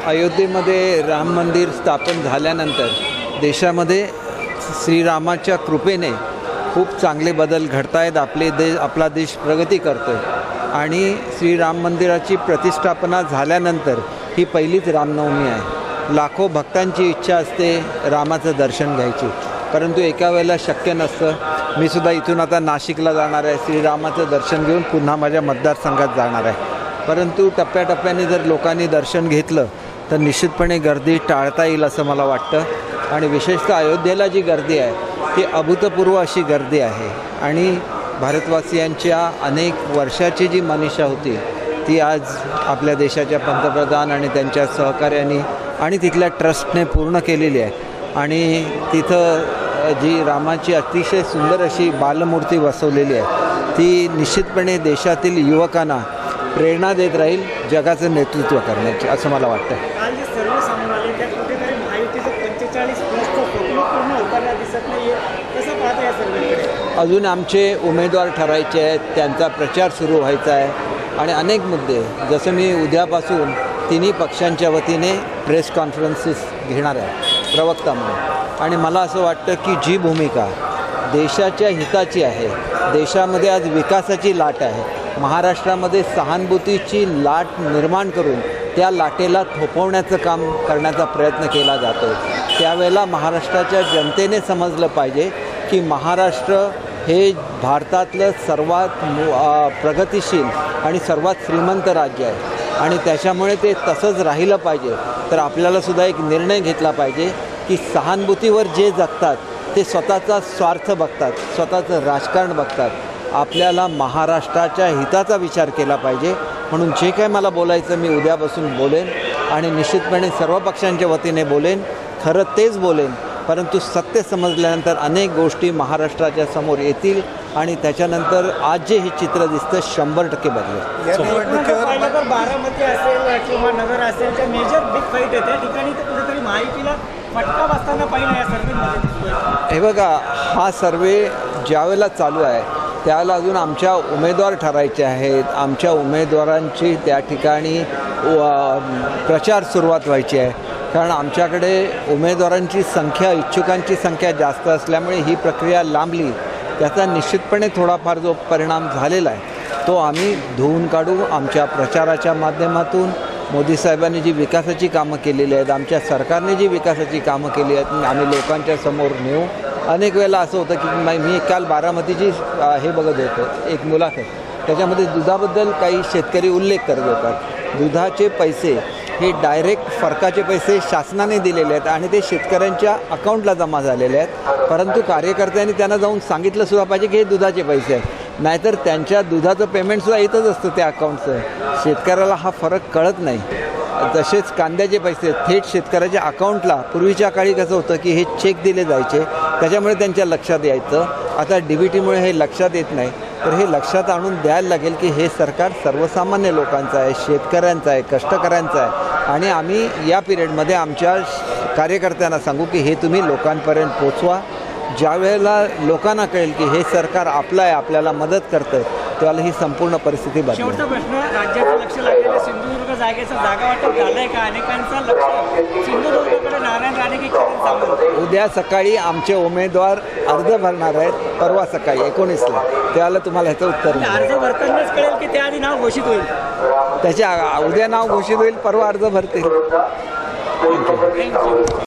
अयोध्येमध्ये राम मंदिर स्थापन झाल्यानंतर देशामध्ये श्रीरामाच्या कृपेने खूप चांगले बदल घडत आहेत. आपला देश प्रगती करतो आहे आणि श्रीराम मंदिराची प्रतिष्ठापना झाल्यानंतर ही पहिलीच रामनवमी आहे. लाखो भक्तांची इच्छा असते रामाचं दर्शन घ्यायची, परंतु एका वेळेला शक्य नसतं. मी सुद्धा इथून आता नाशिकला जाणार आहे, श्रीरामाचं दर्शन घेऊन पुन्हा माझ्या मतदारसंघात जाणार आहे. परंतु टप्प्याटप्प्याने जर लोकांनी दर्शन घेतलं तर निश्चितपणे गर्दी टाळता येईल असं मला वाटतं. आणि विशेषतः अयोध्येला जी गर्दी आहे ती अभूतपूर्व अशी गर्दी आहे आणि भारतवासियांच्या अनेक वर्षाची जी मनीषा होती ती आज आपल्या देशाच्या पंतप्रधान आणि त्यांच्या सहकार्याने आणि तिथल्या ट्रस्टने पूर्ण केलेली आहे. आणि तिथं जी रामाची अतिशय सुंदर अशी बालमूर्ती बसवलेली आहे ती निश्चितपणे देशातील युवकांना प्रेरणा देत राहील जगाचं नेतृत्व करण्याची, असं मला वाटतं. काल जे सर्व सामोर आले त्यात कुठेतरी महायुतीचं 45 प्लस स्वप्न पूर्ण होताना दिसत नाही आहे. कसं पाहता या सर्वांकडे? अजून आमचे उमेदवार ठरायचे आहेत, त्यांचा प्रचार सुरू व्हायचा आहे आणि अनेक मुद्दे, जसं मी उद्यापासून तिन्ही पक्षांच्या वतीने प्रेस कॉन्फरन्सेस घेणार आहे प्रवक्ता म्हणून. आणि मला असं वाटतं की जी भूमिका देशाच्या हिताची आहे, देशामध्ये आज विकासाची लाट आहे, महाराष्ट्रामध्ये सहानुभूतीची लाट निर्माण करून त्या लाटेला थोपवण्याचं काम करण्याचा प्रयत्न केला जातो. त्यावेळेला महाराष्ट्राच्या जनतेने समजलं पाहिजे की महाराष्ट्र हे भारतातलं सर्वात प्रगतिशील आणि सर्वात श्रीमंत राज्य आहे आणि त्याच्यामुळे ते तसंच राहिलं पाहिजे. तर आपल्यालासुद्धा एक निर्णय घेतला पाहिजे की सहानुभूतीवर जे जगतात ते स्वतःचा स्वार्थ बघतात, स्वतःचं राजकारण बघतात. आपल्याला महाराष्ट्राच्या हिताचा विचार केला पाहिजे. म्हणून जे काय मला बोलायचं मी उद्यापासून बोलेन आणि निश्चितपणे सर्व पक्षांच्या वतीने बोलेन, खरं तेच बोलेन. परंतु सत्य समजल्यानंतर अनेक गोष्टी महाराष्ट्राच्या समोर येतील आणि त्याच्यानंतर आज जे हे चित्र दिसतं 100% बदलेल. या निवडणुकीवर पाहिलं तर बारामती असेल किंवा नगर असेल त्या मेजर बिग फाईट आहे, त्या ठिकाणी तर कुठेतरी महायुतीला फटका बसताना पाहिलं या सर्वेमध्ये दिसतोय. हे बघा, हा सर्वे ज्यावेळेला चालू आहे त्यावेळेला अजून आमच्या उमेदवार ठरायचे आहेत. आमच्या उमेदवारांची त्या ठिकाणी प्रचार सुरुवात व्हायची आहे, कारण आमच्याकडे उमेदवारांची संख्या, इच्छुकांची संख्या जास्त असल्यामुळे ही प्रक्रिया लांबली. त्याचा निश्चितपणे थोडाफार जो परिणाम झालेला आहे तो आम्ही धुवून काढू. आमच्या प्रचाराच्या माध्यमातून मोदी साहेबांनी जी विकासाची कामं केलेली आहेत, आमच्या सरकारने जी विकासाची कामं केली आहेत आम्ही लोकांच्या समोर नेऊ. अनेक वेळेला असं होतं की मी काल बारामतीची हे बघत होतो एक मुलाखत, त्याच्यामध्ये दुधाबद्दल काही शेतकरी उल्लेख करत होतात. दुधाचे पैसे हे डायरेक्ट फरकाचे पैसे शासनाने दिलेले आहेत आणि ते शेतकऱ्यांच्या अकाउंटला जमा झालेले आहेत. परंतु कार्यकर्त्यांनी त्यांना जाऊन सांगितलं सुद्धा पाहिजे की हे दुधाचे पैसे आहेत, नाहीतर त्यांच्या दुधाचं पेमेंटसुद्धा येतच असतं त्या अकाउंटचं. शेतकऱ्याला हा फरक कळत नाही. तसेच कांद्याचे पैसे थेट शेतकऱ्याच्या अकाउंटला, पूर्वीच्या काळी कसं होतं की हे चेक दिले जायचे त्याच्यामुळे त्यांच्या लक्षात यायचं. आता DBTमुळे हे लक्षात येत नाही. तर हे लक्षात आणून द्यायला लागेल की हे सरकार सर्वसामान्य लोकांचं आहे, शेतकऱ्यांचं आहे, कष्टकऱ्यांचं आहे. आणि आम्ही या पिरियडमध्ये आमच्या कार्यकर्त्यांना सांगू की हे तुम्ही लोकांपर्यंत पोचवा. ज्या वेळेला लोकांना कळेल की हे सरकार आपलं आहे, आपल्याला मदत करतं, त्यावेळेला ही संपूर्ण परिस्थिती बदलेल. शेवटचा प्रश्न, राज्याचं लक्ष लागलेलं सिंधुदुर्ग जागेचं जागा वाटप झालंय का? अनेकांचं लक्ष सिंधुदुर्गकडे नारायण राणे की किरण सावंत. उद्या सकाळी आमचे उमेदवार अर्ज भरणार आहेत, परवा सकाळी 19ला. त्यावेळेला तुम्हाला ह्याचं उत्तर मिळेल. अर्ज भरतानाच कळेल की त्याआधी नाव घोषित होईल? त्याच्या उद्या नाव घोषित होईल, परवा अर्ज भरतील. थँक्यू.